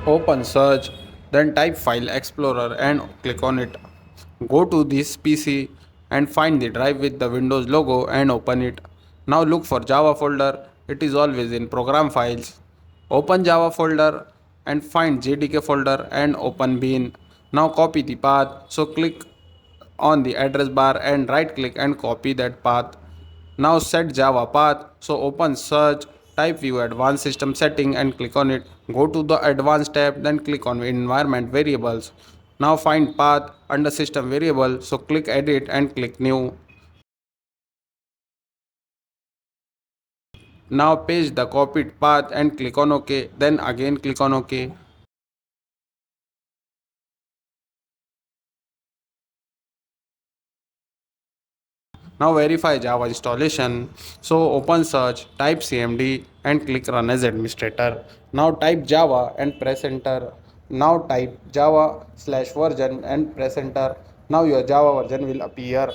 Open search, then type File Explorer and click on it. Go to this PC and find the drive with the Windows logo and open it. Now look for Java folder, it is always in program files. Open Java folder and find JDK folder and open bin. Now copy the path, so click on the address bar and right click and copy that path. Now set Java path. So open search, type view advanced system setting and click on it. Go to the advanced tab, then click on environment variables. Now find path under system variable. So click edit and click new. Now paste the copied path and click on OK. Then again click on OK. Now verify Java installation. So open search, type cmd and click run as administrator. Now type Java and press enter. Now type Java/version and press enter. Now your Java version will appear.